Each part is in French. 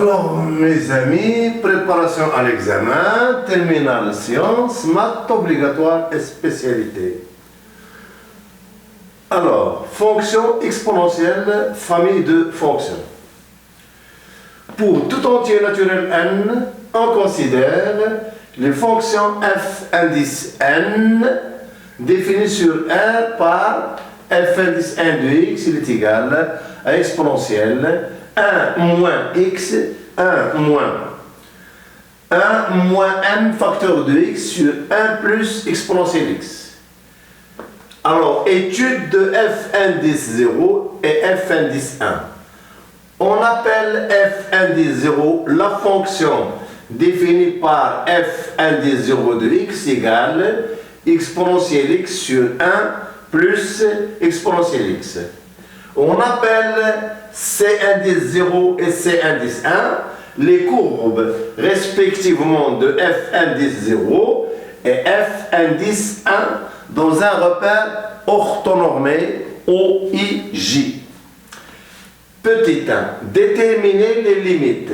Alors, mes amis, préparation à l'examen, terminale sciences, maths obligatoire et spécialité. Alors, fonction exponentielle, famille de fonctions. Pour tout entier naturel n, on considère les fonctions f indice n définies sur R par f indice n de x, il est égal à exponentielle 1 moins x, 1 moins n facteur de x sur 1 plus exponentielle x. Alors, étude de f indice 0 et f indice 1. On appelle f indice 0 la fonction définie par f indice 0 de x égale exponentielle x sur 1 plus exponentielle x. On appelle c indice 0 et c indice 1 les courbes respectivement de f indice 0 et f indice 1 dans un repère orthonormé OIJ. Petit 1. Déterminer les limites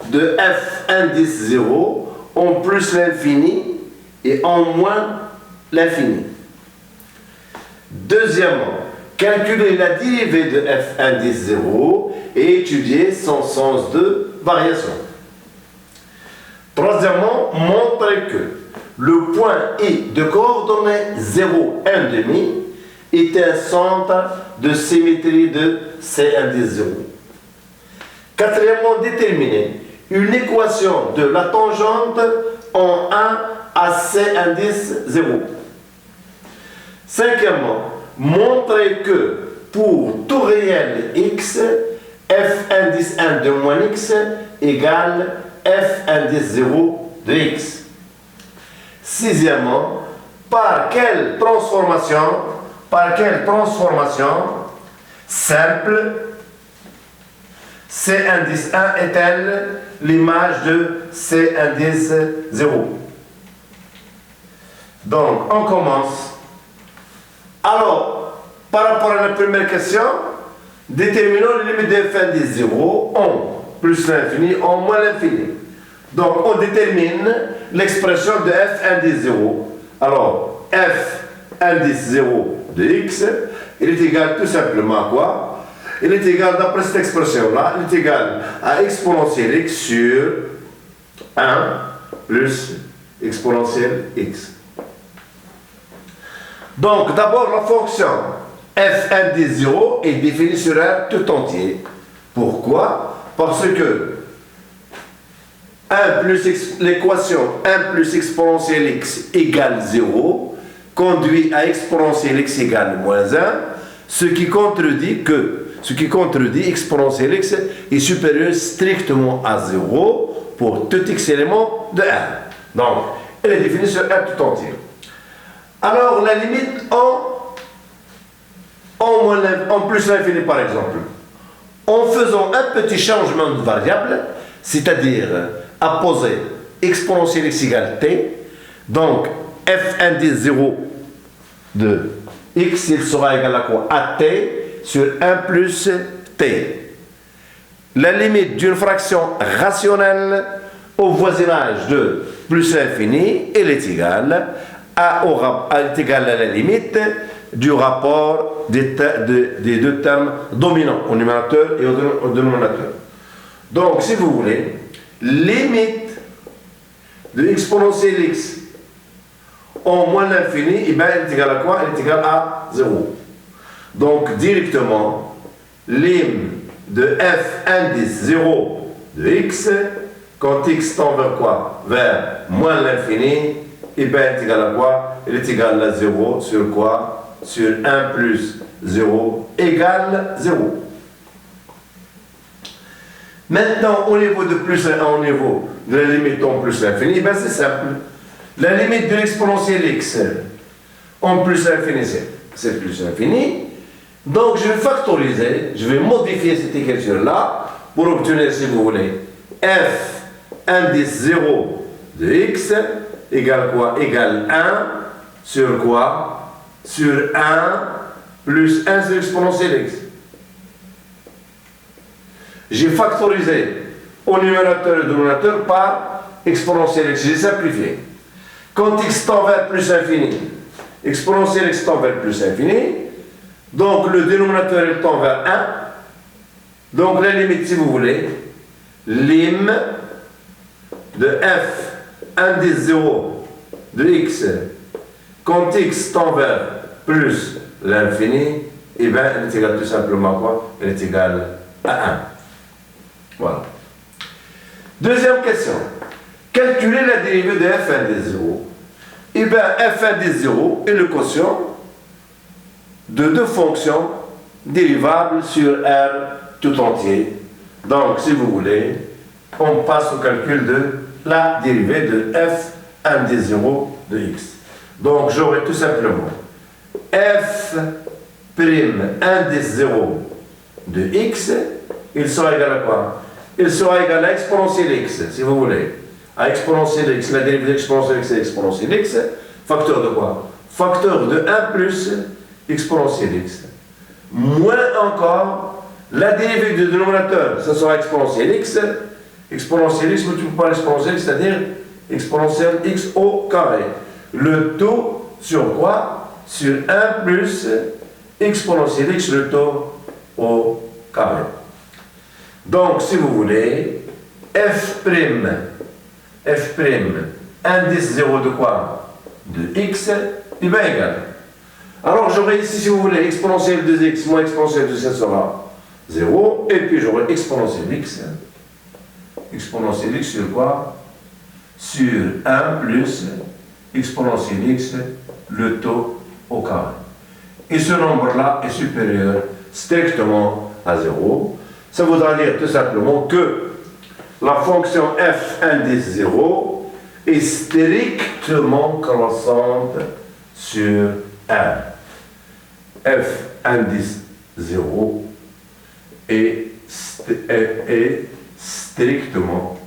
de f indice 0 en plus l'infini et en moins l'infini. Deuxièmement, calculer la dérivée de f indice 0 et étudier son sens de variation. Troisièmement, montrer que le point I de coordonnées 0, 1,5 est un centre de symétrie de C indice 0. Quatrièmement, déterminer une équation de la tangente en 1 à C indice 0. Cinquièmement, montrer que pour tout réel x, f indice 1 de moins x égale f indice 0 de x. Sixièmement, par quelle transformation simple C indice 1 est-elle l'image de C indice 0? Donc, on commence. Alors, par rapport à la première question, déterminons les limites de f indice 0 en plus l'infini, en moins l'infini. Donc, on détermine l'expression de f indice 0. Alors, f indice 0 de x, il est égal tout simplement à quoi? Il est égal, d'après cette expression-là, il est égal à exponentielle x sur 1 plus exponentielle x. Donc, d'abord, la fonction f indice 0 est définie sur R tout entier. Pourquoi? Parce que l'équation 1 plus exponentielle x égale 0 conduit à exponentielle x égale moins 1, ce qui contredit exponentielle x est supérieur strictement à 0 pour tout x élément de R. Donc, elle est définie sur R tout entier. Alors, la limite en plus l'infini, par exemple, en faisant un petit changement de variable, c'est-à-dire à poser exponentielle x égale t, donc f indice 0 de x, il sera égal à quoi? À t sur 1 plus t. La limite d'une fraction rationnelle au voisinage de plus l'infini, elle est égale à la limite du rapport des deux termes dominants, au numérateur et au dénominateur. Donc, si vous voulez, limite de exponentielle x en moins l'infini, elle est égale à quoi? Elle est égale à 0. Donc, directement, lim de f indice 0 de x, quand x tend vers quoi? Vers moins l'infini, elle est égale à quoi? Elle est égale à 0 sur quoi? Sur 1 plus 0 égale 0. Maintenant, au niveau de la limite en plus l'infini, c'est simple. La limite de l'exponentielle x en plus l'infini, c'est plus l'infini. Donc, je vais factoriser, je vais modifier cette écriture-là pour obtenir, si vous voulez, f indice 0 de x égale quoi? Égale 1 sur quoi? Sur 1 plus 1 sur exponentielle x. J'ai factorisé au numérateur et au dénominateur par exponentielle x. J'ai simplifié. Quand x tend vers plus infini, exponentielle x tend vers plus infini, donc le dénominateur il tend vers 1. Donc la limite, si vous voulez, lim de f indice 0 de x, quand x tend vers plus l'infini, et bien elle est égale tout simplement à quoi? Elle est égale à 1. Voilà. Deuxième question. Calculer la dérivée de f indice 0. Et bien f indice 0 est le quotient de deux fonctions dérivables sur R tout entier. Donc, si vous voulez, on passe au calcul de la dérivée de f indice 0 de x. Donc, j'aurai tout simplement f' indice 0 de x, il sera égal à quoi? Il sera égal à exponentielle x, si vous voulez. À exponentielle x, la dérivée d'exponentielle x est exponentielle x, facteur de quoi? Facteur de 1 plus exponentielle x. Moins encore, la dérivée du dénominateur, ça sera exponentielle x multiplié par l'exponentielle x, c'est-à-dire exponentielle x au carré. Le taux sur quoi? Sur 1 plus exponentielle x, le taux au carré. Donc, si vous voulez, f' indice 0 de quoi? De x, est bien égal. Alors, j'aurai ici, si vous voulez, exponentielle de x moins exponentielle de ça sera 0, et puis j'aurai exponentielle x sur quoi? Sur 1 plus exponentielle x, le taux au carré. Et ce nombre-là est supérieur strictement à 0. Ça voudra dire tout simplement que la fonction f indice 0 est strictement croissante sur R. F indice 0 est strictement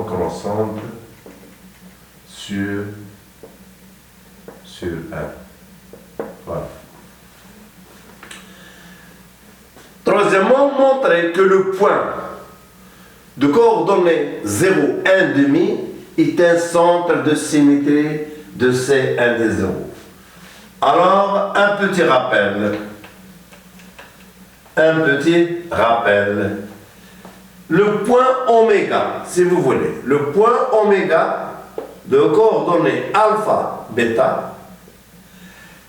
croissante sur R. Voilà. Troisièmement, montrer que le point de coordonnées 0, 1 demi est un centre de symétrie de C indice 0. Alors, un petit rappel. Le point oméga, si vous voulez, le point oméga de coordonnées alpha, bêta,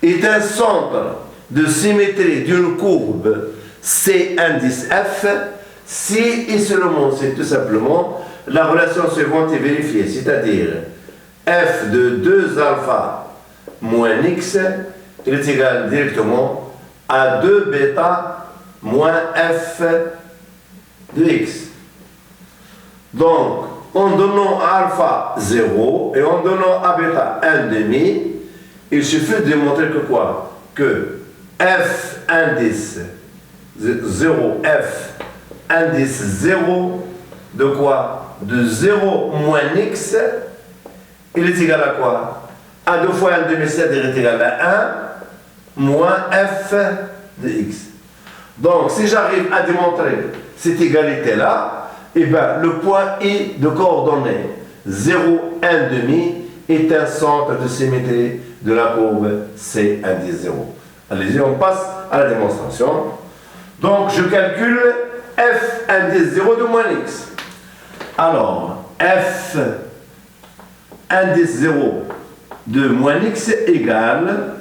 est un centre de symétrie d'une courbe C indice F si et seulement, c'est tout simplement la relation suivante est vérifiée, c'est-à-dire f de 2 alpha moins x est égal directement à 2 bêta moins f de x. Donc, en donnant à alpha 0 et en donnant à bêta 1 demi, il suffit de démontrer que quoi? Que f indice 0, f indice 0 de quoi? De 0 moins x, il est égal à quoi? A 2 fois 1 demi, c'est-à-dire est égal à 1 moins f de x. Donc, si j'arrive à démontrer cette égalité-là, eh bien, le point I de coordonnées 0, 1 demi est un centre de symétrie de la courbe C indice 0. Allez-y, on passe à la démonstration. Donc, je calcule f indice 0 de moins x. Alors, f indice 0 de moins x égale,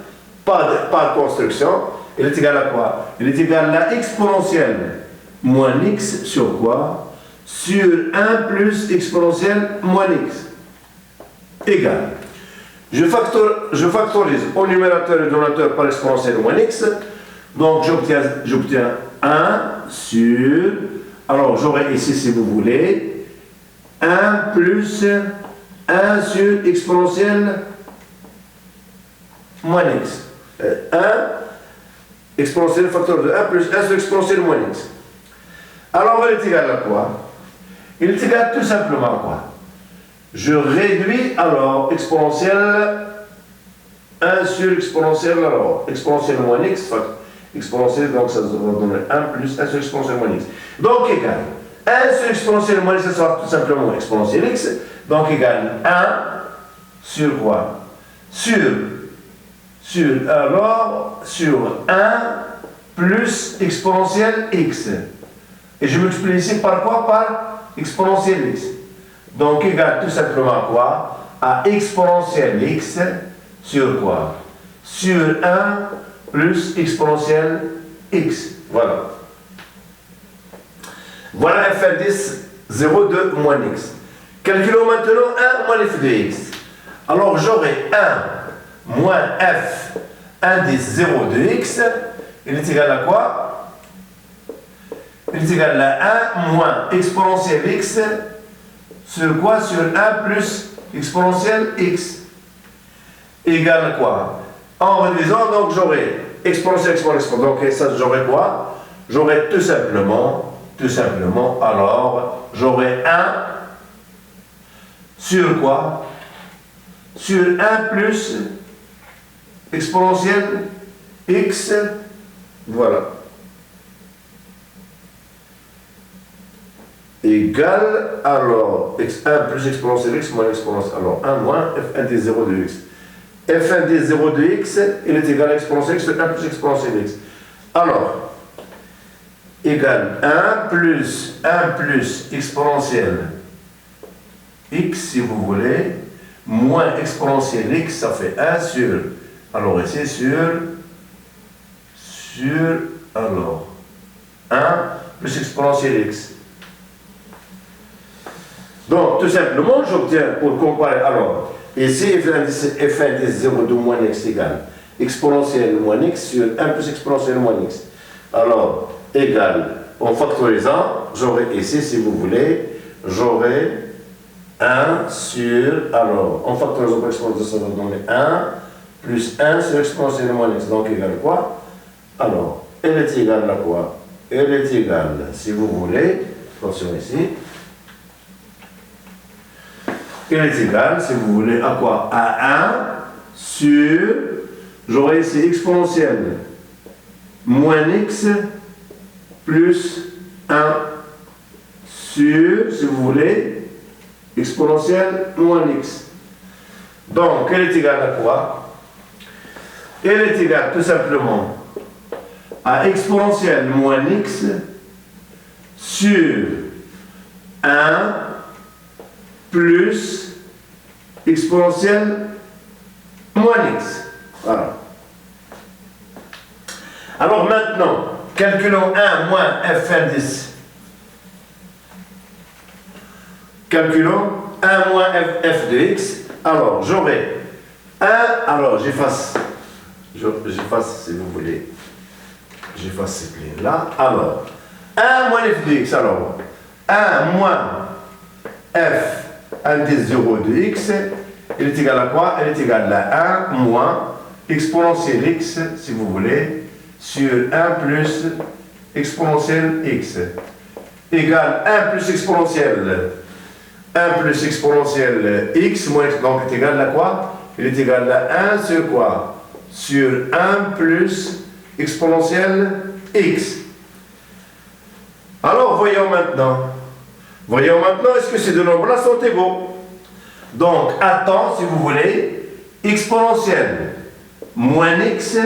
par construction, il est égal à quoi? Il est égal à exponentielle moins x sur quoi? Sur 1 plus exponentielle moins x. Égal. Je factorise au numérateur et au dénominateur par exponentielle moins x. Donc, j'obtiens 1 sur... Alors, j'aurai ici, si vous voulez, 1 plus 1 sur exponentielle moins x. 1 exponentielle facteur de 1 plus 1 sur exponentielle moins x. Alors, il est égal à quoi? Il est égal tout simplement à quoi? Je réduis alors exponentielle 1 sur exponentielle, alors, exponentielle moins x, exponentielle, donc ça va donner 1 plus 1 sur exponentielle moins x. Donc, égal 1 sur exponentielle moins x, ça sera tout simplement exponentielle x, donc égal 1 sur quoi? Sur 1 plus exponentielle x. Et je multiplie ici par quoi? Par exponentielle x. Donc, égal tout simplement à quoi? À exponentielle x sur quoi? Sur 1 plus exponentielle x. Voilà. Voilà f indice 0,2 moins x. Calculons maintenant 1 moins f de x. Alors, j'aurai 1 moins f indice 0 de x. Il est égal à quoi? Il est égal à 1 moins exponentielle x sur quoi? Sur 1 plus exponentielle x. Égal à quoi? En réduisant, donc j'aurai exponentielle, donc ça j'aurai quoi? J'aurai tout simplement, alors, j'aurai 1 sur quoi? Sur 1 plus exponentielle x, voilà. Égal, alors, 1 plus exponentielle x moins exponentielle, alors 1 moins f indice 0 de x. F indice 0 de x, il est égal à exponentielle x sur 1 plus exponentielle x. Alors, égal 1 plus exponentielle x, si vous voulez, moins exponentielle x, ça fait 1 sur, alors ici, alors, 1 plus exponentielle x. Donc, tout simplement, j'obtiens, pour comparer, alors, ici, f indice 0,2 moins x égale exponentielle moins x sur 1 plus exponentielle moins x. Alors, égal, en factorisant, j'aurai ici, si vous voulez, j'aurai 1 sur, alors, en factorisant par exponentielle, ça va donner 1 plus 1 sur exponentielle moins x. Donc, égal quoi? Alors, elle est égale à quoi? Elle est égale, si vous voulez, attention ici, elle est égale, si vous voulez, à quoi? À 1 sur, j'aurai ici exponentielle moins x plus 1 sur, si vous voulez, exponentielle moins x. Donc, elle est égale à quoi? Elle est égale tout simplement à exponentielle moins x sur 1 plus exponentielle moins x. Voilà. Alors maintenant, calculons 1 moins f indice. Calculons 1 moins f de x. Alors, j'aurai 1, alors j'efface si vous voulez, j'efface cette ligne-là. Alors, 1 moins f de x, alors, 1 moins f indice 0 de x, il est égal à quoi? Elle est égale à 1 moins exponentielle x, si vous voulez, sur 1 plus exponentielle x, égale 1 plus exponentielle x moins x, donc est égal à quoi? Il est égal à 1 sur quoi? Sur 1 plus exponentielle x. Alors, voyons maintenant, est-ce que ces deux nombres-là sont égaux? Donc, à temps, si vous voulez, exponentielle moins x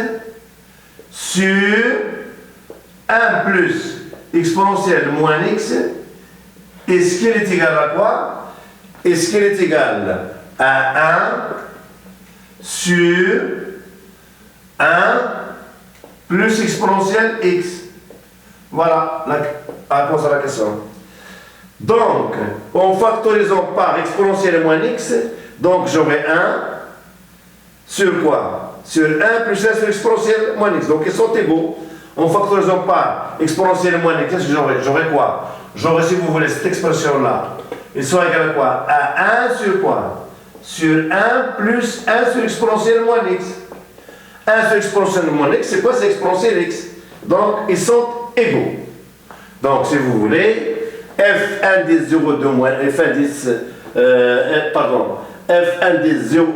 sur 1 plus exponentielle moins x, est-ce qu'elle est égale à quoi? Est-ce qu'elle est égale à 1 sur 1 plus exponentielle x? Voilà la réponse à la question. Donc, en factorisant par exponentielle moins x, donc j'aurai 1 sur quoi? Sur 1 plus 1 sur exponentielle moins x. Donc ils sont égaux. En factorisant par exponentielle moins x, qu'est-ce que j'aurai? J'aurai quoi? J'aurai, si vous voulez, cette expression-là. Ils sont égaux à quoi? À 1 sur quoi? Sur 1 plus 1 sur exponentielle moins x. 1 sur exponentielle moins x, c'est quoi? C'est exponentielle x. Donc ils sont égaux. Donc, si vous voulez, f indice 0,2 moins f indice, f indice 0,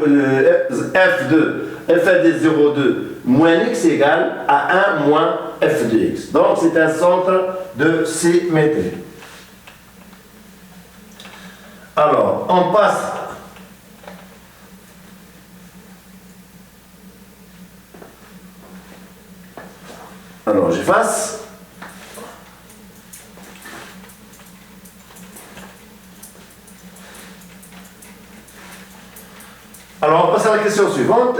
f de f indice 0,2 moins x égale à 1 moins f de x. Donc c'est un centre de symétrie. Alors, on passe alors j'efface. Alors on passe à la question suivante.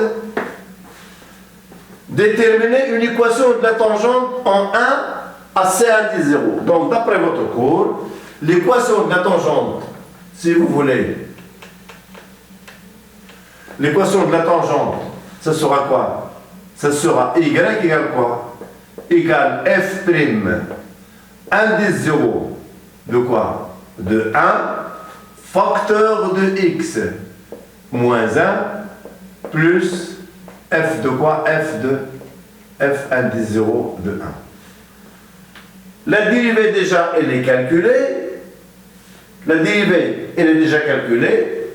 Déterminer une équation de la tangente en 1 à c indice 0. Donc d'après votre cours, l'équation de la tangente, si vous voulez, l'équation de la tangente, ça sera quoi? Ça sera y égale quoi? Égale f' indice 0 de quoi? De 1 facteur de x moins 1 plus f de quoi? F indice 0 de 1. La dérivée déjà, elle est calculée. La dérivée, elle est déjà calculée.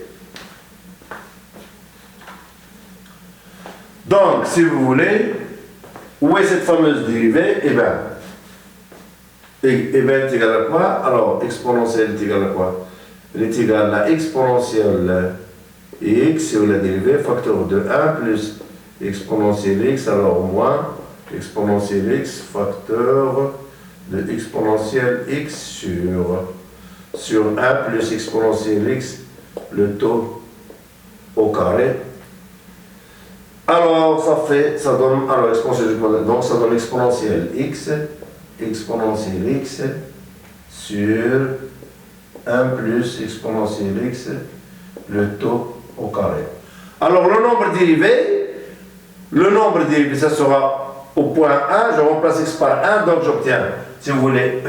Donc, si vous voulez, où est cette fameuse dérivée? Eh bien, elle est égale à quoi? Alors, exponentielle est égale à quoi? Elle est égale à exponentielle x sur la dérivée, facteur de 1 plus exponentielle x, alors moins exponentielle x, facteur de exponentielle x sur 1 plus exponentielle x, le taux au carré. Alors, ça donne, alors exponentielle, donc ça donne exponentielle x sur 1 plus exponentielle x, le taux au carré. Alors, le nombre dérivé, ça sera au point 1, je remplace x par 1, donc j'obtiens, si vous voulez,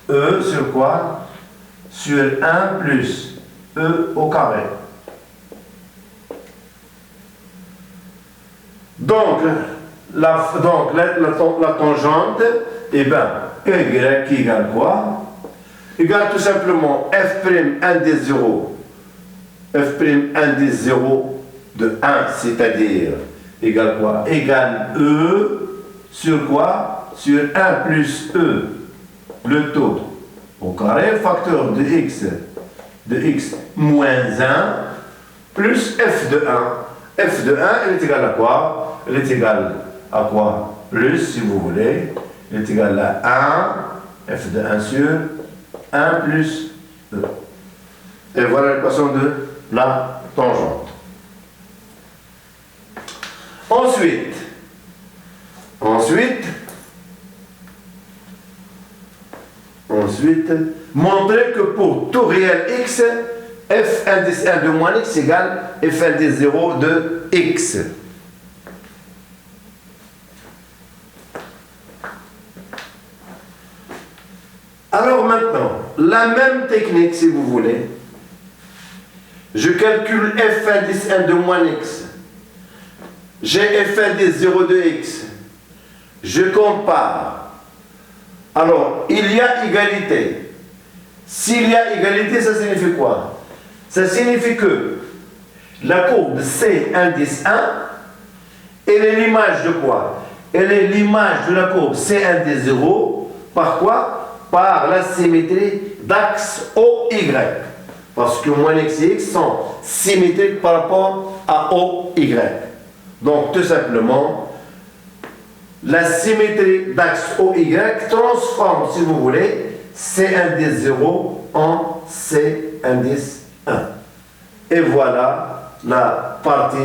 E sur quoi? Sur 1 plus E au carré. Donc, la tangente, eh bien, Y qui égale quoi? Égale tout simplement f' indice 0, f' indice 0 de 1, c'est-à-dire, égale quoi? Égale E sur quoi? Sur 1 plus E, le taux au carré, facteur de x moins 1, plus f de 1. F de 1, elle est égale à quoi? Elle est égale à quoi? Plus, si vous voulez, elle est égale à 1, f de 1 sur 1 plus E. Et voilà l'équation de la tangente. Ensuite, montrer que pour tout réel x, f indice 1 de moins x égale f indice 0 de x. Alors maintenant, la même technique si vous voulez. Je calcule f indice 1 de moins x. J'ai f indice 0 de x. Je compare. Alors, il y a égalité. S'il y a égalité, ça signifie quoi? Ça signifie que la courbe C indice 1, elle est l'image de quoi? Elle est l'image de la courbe C indice 0 par quoi? Par la symétrie d'axe OY. Parce que moins x et x sont symétriques par rapport à OY. Donc, tout simplement, la symétrie d'axe OY transforme, si vous voulez, C indice 0 en C indice 1. Et voilà la partie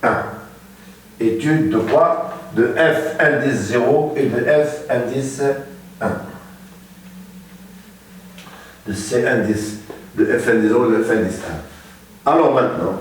1. Étude de quoi? De F indice 0 et de F indice 1. De C indice, de F indice 0 et de F indice 1. Alors maintenant,